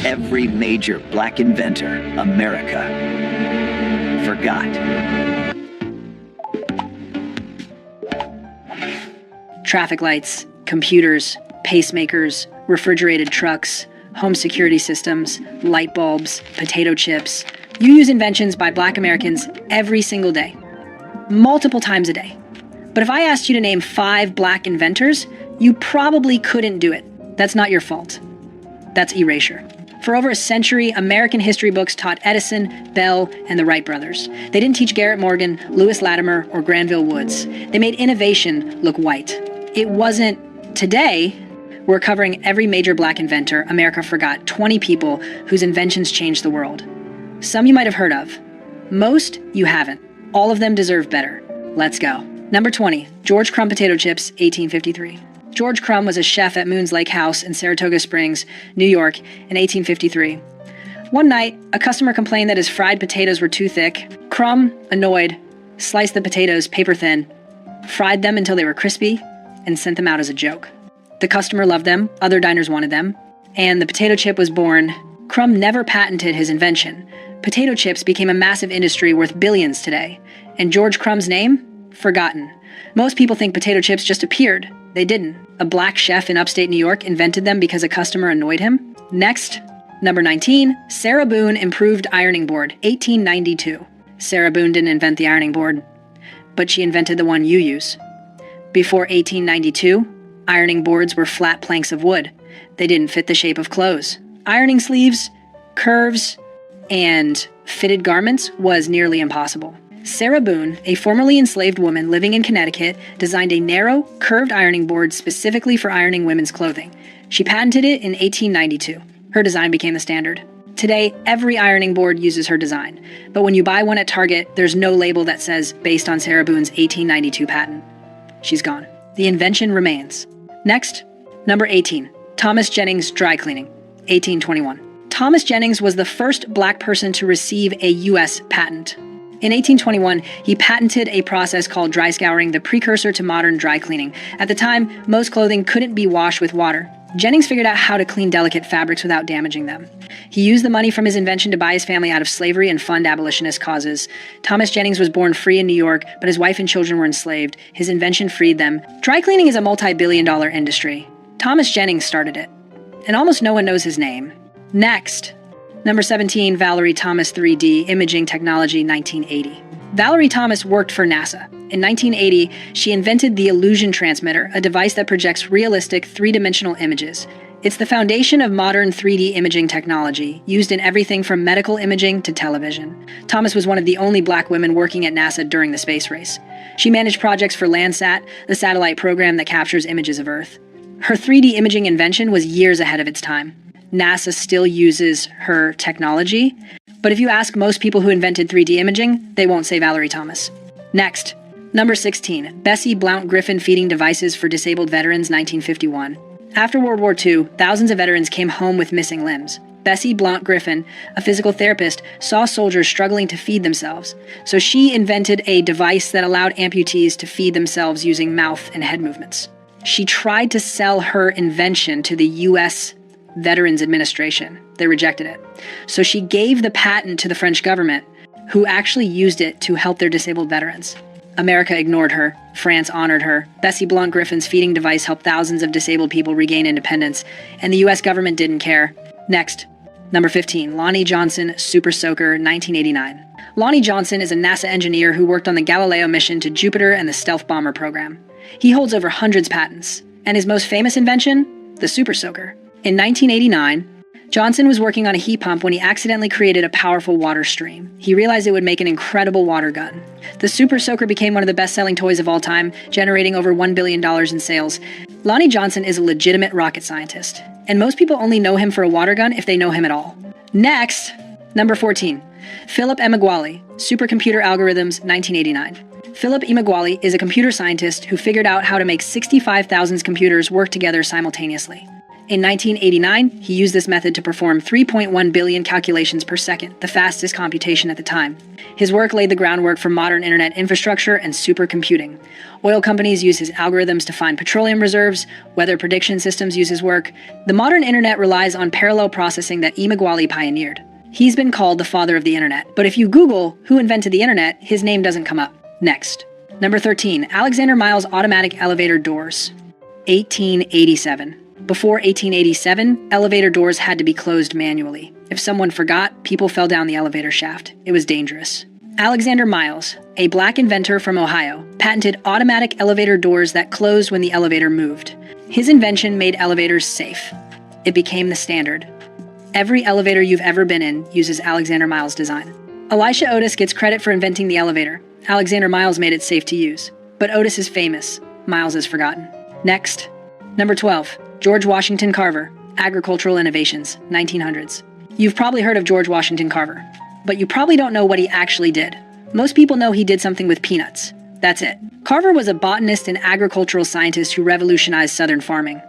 every major black inventor America forgot. Traffic lights, computers, pacemakers, refrigerated trucks, home security systems, light bulbs, potato chips. You use inventions by black Americans every single day, multiple times a day. But if I asked you to name 5 black inventors, you probably couldn't do it. That's not your fault. That's erasure. For over a century, American history books taught Edison, Bell, and the Wright brothers. They didn't teach Garrett Morgan, Lewis Latimer, or Granville Woods. They made innovation look white. It wasn't today. We're covering every major black inventor America forgot, 20 people whose inventions changed the world. Some you might have heard of. Most you haven't. All of them deserve better. Let's go. Number 20, George Crumb potato chips, 1853. George Crumb was a chef at Moon's Lake House in Saratoga Springs, New York, in 1853. One night, a customer complained that his fried potatoes were too thick. Crumb, annoyed, sliced the potatoes paper thin, fried them until they were crispy, and sent them out as a joke. The customer loved them, other diners wanted them, and the potato chip was born. Crumb never patented his invention. Potato chips became a massive industry worth billions today, and George Crumb's name? Forgotten. Most people think potato chips just appeared. They didn't. A black chef in upstate New York invented them because a customer annoyed him. Next, number 19, Sarah Boone improved ironing board, 1892. Sarah Boone didn't invent the ironing board, but she invented the one you use. Before 1892, ironing boards were flat planks of wood. They didn't fit the shape of clothes. Ironing sleeves, curves, and fitted garments was nearly impossible. Sarah Boone, a formerly enslaved woman living in Connecticut, designed a narrow, curved ironing board specifically for ironing women's clothing. She patented it in 1892. Her design became the standard. Today, every ironing board uses her design, but when you buy one at Target, there's no label that says based on Sarah Boone's 1892 patent. She's gone. The invention remains. Next, number 18, Thomas Jennings dry cleaning, 1821. Thomas Jennings was the first black person to receive a U.S. patent. In 1821, he patented a process called dry scouring, the precursor to modern dry cleaning. At the time, most clothing couldn't be washed with water. Jennings figured out how to clean delicate fabrics without damaging them. He used the money from his invention to buy his family out of slavery and fund abolitionist causes. Thomas Jennings was born free in New York, but his wife and children were enslaved. His invention freed them. Dry cleaning is a multi-billion-dollar industry. Thomas Jennings started it, and almost no one knows his name. Next, number 17, Valerie Thomas 3D Imaging Technology, 1980. Valerie Thomas worked for NASA. In 1980, she invented the illusion transmitter, a device that projects realistic three-dimensional images. It's the foundation of modern 3D imaging technology, used in everything from medical imaging to television. Thomas was one of the only black women working at NASA during the space race. She managed projects for Landsat, the satellite program that captures images of Earth. Her 3D imaging invention was years ahead of its time. NASA still uses her technology, but if you ask most people who invented 3D imaging, they won't say Valerie Thomas. Next, number 16, Bessie Blount Griffin feeding devices for disabled veterans, 1951. After World War II, thousands of veterans came home with missing limbs. Bessie Blount Griffin, a physical therapist, saw soldiers struggling to feed themselves, so she invented a device that allowed amputees to feed themselves using mouth and head movements. She tried to sell her invention to the U.S. Veterans Administration. They rejected it. So she gave the patent to the French government, who actually used it to help their disabled veterans. America ignored her. France honored her. Bessie Blount Griffin's feeding device helped thousands of disabled people regain independence, and the U.S. government didn't care. Next, number 15, Lonnie Johnson Super Soaker, 1989. Lonnie Johnson is a NASA engineer who worked on the Galileo mission to Jupiter and the stealth bomber program. He holds over hundreds of patents, and his most famous invention, the Super Soaker. In 1989, Johnson was working on a heat pump when he accidentally created a powerful water stream. He realized it would make an incredible water gun. The Super Soaker became one of the best-selling toys of all time, generating over $1 billion in sales. Lonnie Johnson is a legitimate rocket scientist, and most people only know him for a water gun if they know him at all. Next, number 14, Philip Emeagwali, Supercomputer Algorithms, 1989. Philip Emeagwali is a computer scientist who figured out how to make 65,000 computers work together simultaneously. In 1989, he used this method to perform 3.1 billion calculations per second, the fastest computation at the time. His work laid the groundwork for modern internet infrastructure and supercomputing. Oil companies use his algorithms to find petroleum reserves, weather prediction systems use his work. The modern internet relies on parallel processing that E. McGually pioneered. He's been called the father of the internet, but if you Google who invented the internet, his name doesn't come up. Next. Number 13, Alexander Miles automatic elevator doors. 1887. Before 1887, elevator doors had to be closed manually. If someone forgot, people fell down the elevator shaft. It was dangerous. Alexander Miles, a black inventor from Ohio, patented automatic elevator doors that closed when the elevator moved. His invention made elevators safe. It became the standard. Every elevator you've ever been in uses Alexander Miles' design. Elisha Otis gets credit for inventing the elevator. Alexander Miles made it safe to use. But Otis is famous. Miles is forgotten. Next. Number 12. George Washington Carver, Agricultural Innovations, 1900s. You've probably heard of George Washington Carver, but you probably don't know what he actually did. Most people know he did something with peanuts. That's it. Carver was a botanist and agricultural scientist who revolutionized Southern farming.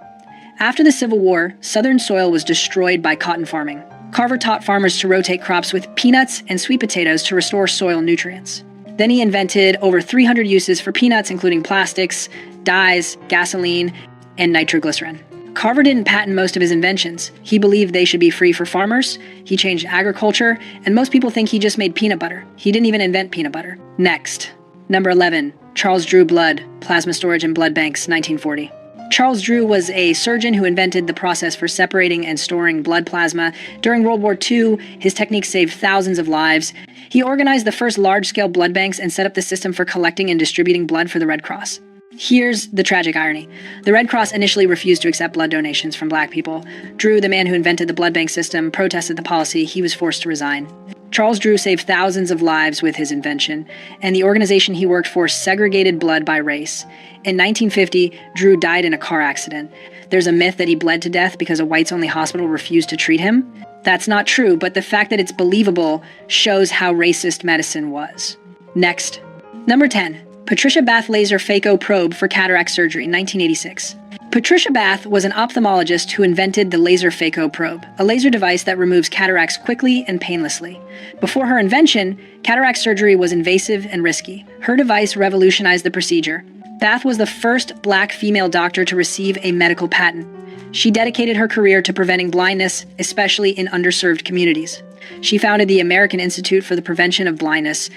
After the Civil War, Southern soil was destroyed by cotton farming. Carver taught farmers to rotate crops with peanuts and sweet potatoes to restore soil nutrients. Then he invented over 300 uses for peanuts, including plastics, dyes, gasoline, and nitroglycerin. Carver didn't patent most of his inventions. He believed they should be free for farmers, he changed agriculture, and most people think he just made peanut butter. He didn't even invent peanut butter. Next. Number 11. Charles Drew blood, plasma storage and blood banks, 1940. Charles Drew was a surgeon who invented the process for separating and storing blood plasma. During World War II, his techniques saved thousands of lives. He organized the first large-scale blood banks and set up the system for collecting and distributing blood for the Red Cross. Here's the tragic irony. The Red Cross initially refused to accept blood donations from black people. Drew, the man who invented the blood bank system, protested the policy. He was forced to resign. Charles Drew saved thousands of lives with his invention, and the organization he worked for segregated blood by race. In 1950, Drew died in a car accident. There's a myth that he bled to death because a whites-only hospital refused to treat him. That's not true, but the fact that it's believable shows how racist medicine was. Next. Number 10. Patricia Bath laser phaco probe for cataract surgery, 1986. Patricia Bath was an ophthalmologist who invented the laser phaco probe, a laser device that removes cataracts quickly and painlessly. Before her invention, cataract surgery was invasive and risky. Her device revolutionized the procedure. Bath was the first black female doctor to receive a medical patent. She dedicated her career to preventing blindness, especially in underserved communities. She founded the American Institute for the Prevention of Blindness.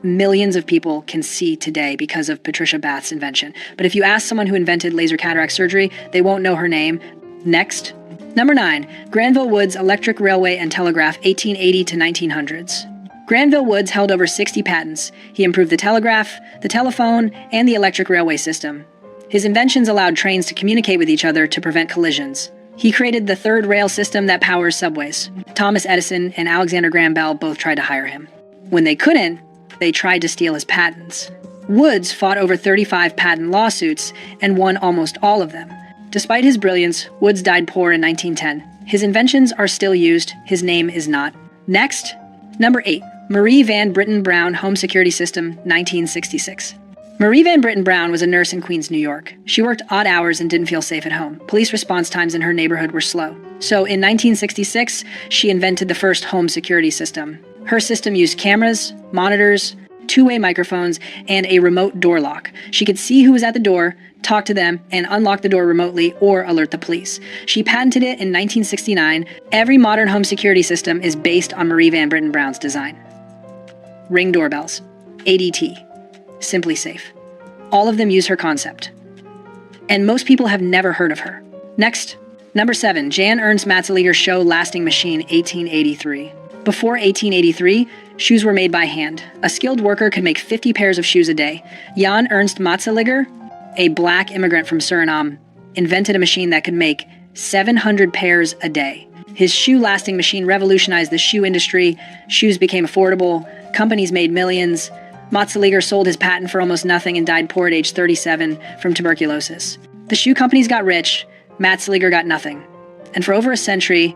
Millions of people can see today because of Patricia Bath's invention. But if you ask someone who invented laser cataract surgery, they won't know her name. Next. Number 9. Granville Woods Electric Railway and Telegraph, 1880 to 1900s. Granville Woods held over 60 patents. He improved the telegraph, the telephone, and the electric railway system. His inventions allowed trains to communicate with each other to prevent collisions. He created the third rail system that powers subways. Thomas Edison and Alexander Graham Bell both tried to hire him. When they couldn't, they tried to steal his patents. Woods fought over 35 patent lawsuits and won almost all of them. Despite his brilliance, Woods died poor in 1910. His inventions are still used, his name is not. Next. Number 8. Marie Van Britten Brown Home Security System, 1966. Marie Van Britten Brown was a nurse in Queens, New York. She worked odd hours and didn't feel safe at home. Police response times in her neighborhood were slow. So in 1966, she invented the first home security system. Her system used cameras, monitors, two-way microphones, and a remote door lock. She could see who was at the door, talk to them, and unlock the door remotely or alert the police. She patented it in 1969. Every modern home security system is based on Marie Van Britten Brown's design. Ring doorbells. ADT. Simply Safe. All of them use her concept. And most people have never heard of her. Next. Number 7. Jan Ernst Matzeliger's show Lasting Machine, 1883. Before 1883, shoes were made by hand. A skilled worker could make 50 pairs of shoes a day. Jan Ernst Matzeliger, a black immigrant from Suriname, invented a machine that could make 700 pairs a day. His shoe-lasting machine revolutionized the shoe industry. Shoes became affordable. Companies made millions. Matzeliger sold his patent for almost nothing and died poor at age 37 from tuberculosis. The shoe companies got rich. Matzeliger got nothing. And for over a century,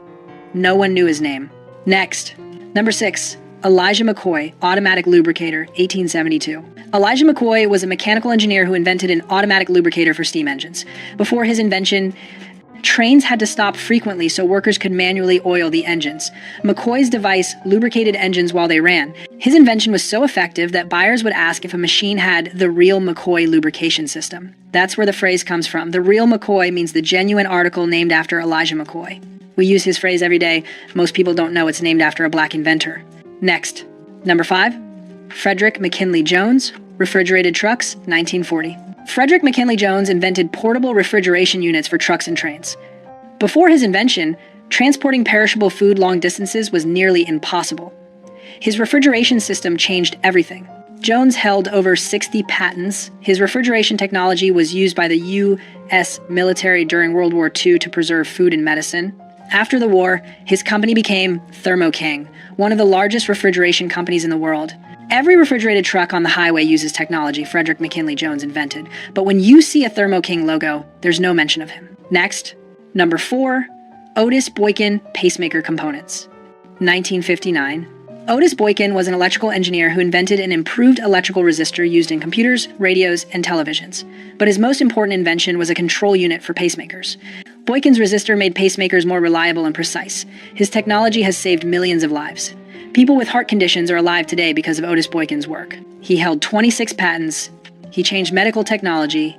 no one knew his name. Next. Number 6. Elijah McCoy, automatic lubricator, 1872. Elijah McCoy was a mechanical engineer who invented an automatic lubricator for steam engines. Before his invention, Trains had to stop frequently so workers could manually oil the engines. McCoy's device lubricated engines while they ran. His invention was so effective that buyers would ask if a machine had the real McCoy lubrication system. That's where the phrase comes from. The real McCoy means the genuine article named after Elijah McCoy. We use his phrase every day. Most people don't know it's named after a black inventor. Next, number 5, Frederick McKinley Jones, refrigerated trucks, 1940. Frederick McKinley Jones invented portable refrigeration units for trucks and trains. Before his invention, transporting perishable food long distances was nearly impossible. His refrigeration system changed everything. Jones held over 60 patents. His refrigeration technology was used by the U.S. military during World War II to preserve food and medicine. After the war, his company became Thermo King, one of the largest refrigeration companies in the world. Every refrigerated truck on the highway uses technology Frederick McKinley Jones invented, but when you see a Thermo King logo, there's no mention of him. Next, number 4, Otis Boykin pacemaker components. 1959. Otis Boykin was an electrical engineer who invented an improved electrical resistor used in computers, radios, and televisions. But his most important invention was a control unit for pacemakers. Boykin's resistor made pacemakers more reliable and precise. His technology has saved millions of lives. People with heart conditions are alive today because of Otis Boykin's work. He held 26 patents, he changed medical technology,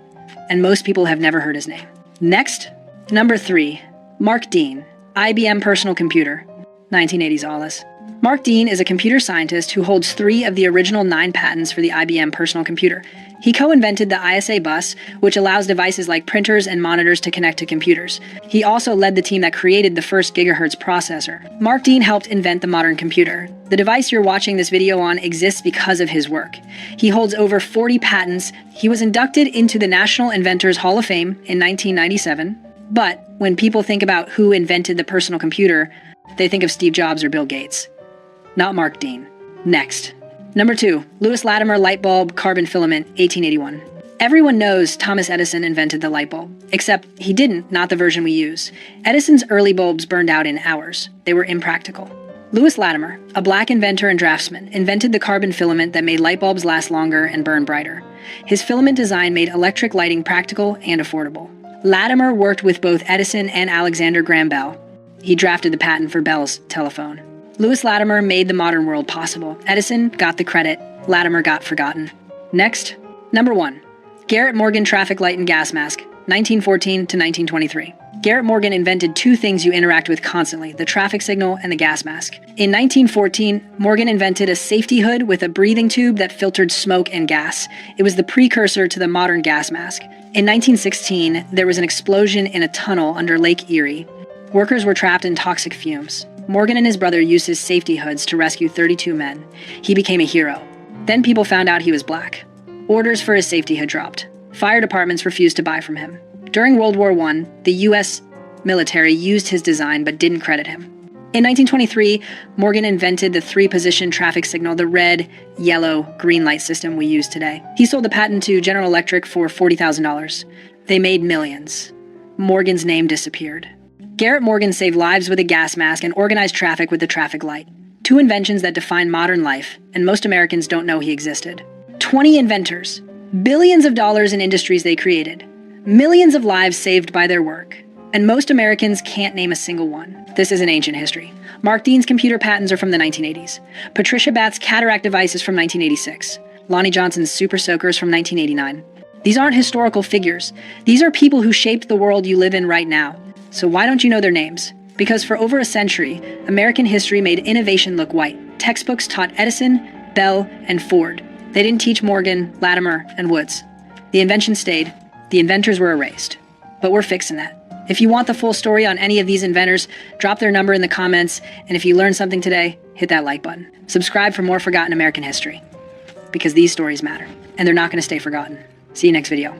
and most people have never heard his name. Next, number 3, Mark Dean, IBM personal computer, 1980s Alice. Mark Dean is a computer scientist who holds 3 of the original 9 patents for the IBM personal computer. He co-invented the ISA bus, which allows devices like printers and monitors to connect to computers. He also led the team that created the first gigahertz processor. Mark Dean helped invent the modern computer. The device you're watching this video on exists because of his work. He holds over 40 patents. He was inducted into the National Inventors Hall of Fame in 1997. But when people think about who invented the personal computer, they think of Steve Jobs or Bill Gates. Not Mark Dean. Next. Number 2, Lewis Latimer light bulb carbon filament, 1881. Everyone knows Thomas Edison invented the light bulb, except he didn't, not the version we use. Edison's early bulbs burned out in hours. They were impractical. Lewis Latimer, a black inventor and draftsman, invented the carbon filament that made light bulbs last longer and burn brighter. His filament design made electric lighting practical and affordable. Latimer worked with both Edison and Alexander Graham Bell. He drafted the patent for Bell's telephone. Lewis Latimer made the modern world possible. Edison got the credit. Latimer got forgotten. Next, number 1, Garrett Morgan traffic light and gas mask, 1914 to 1923. Garrett Morgan invented 2 things you interact with constantly, the traffic signal and the gas mask. In 1914, Morgan invented a safety hood with a breathing tube that filtered smoke and gas. It was the precursor to the modern gas mask. In 1916, there was an explosion in a tunnel under Lake Erie. Workers were trapped in toxic fumes. Morgan and his brother used his safety hoods to rescue 32 men. He became a hero. Then people found out he was black. Orders for his safety hood dropped. Fire departments refused to buy from him. During World War I, the U.S. military used his design but didn't credit him. In 1923, Morgan invented the 3-position traffic signal, the red, yellow, green light system we use today. He sold the patent to General Electric for $40,000. They made millions. Morgan's name disappeared. Garrett Morgan saved lives with a gas mask and organized traffic with the traffic light. 2 inventions that define modern life, and most Americans don't know he existed. 20 inventors, billions of dollars in industries they created, millions of lives saved by their work, and most Americans can't name a single one. This is an ancient history. Mark Dean's computer patents are from the 1980s. Patricia Bath's cataract device is from 1986. Lonnie Johnson's super soaker is from 1989. These aren't historical figures. These are people who shaped the world you live in right now. So why don't you know their names? Because for over a century, American history made innovation look white. Textbooks taught Edison, Bell, and Ford. They didn't teach Morgan, Latimer, and Woods. The invention stayed. The inventors were erased. But we're fixing that. If you want the full story on any of these inventors, drop their number in the comments. And if you learned something today, hit that like button. Subscribe for more forgotten American history. Because these stories matter. And they're not going to stay forgotten. See you next video.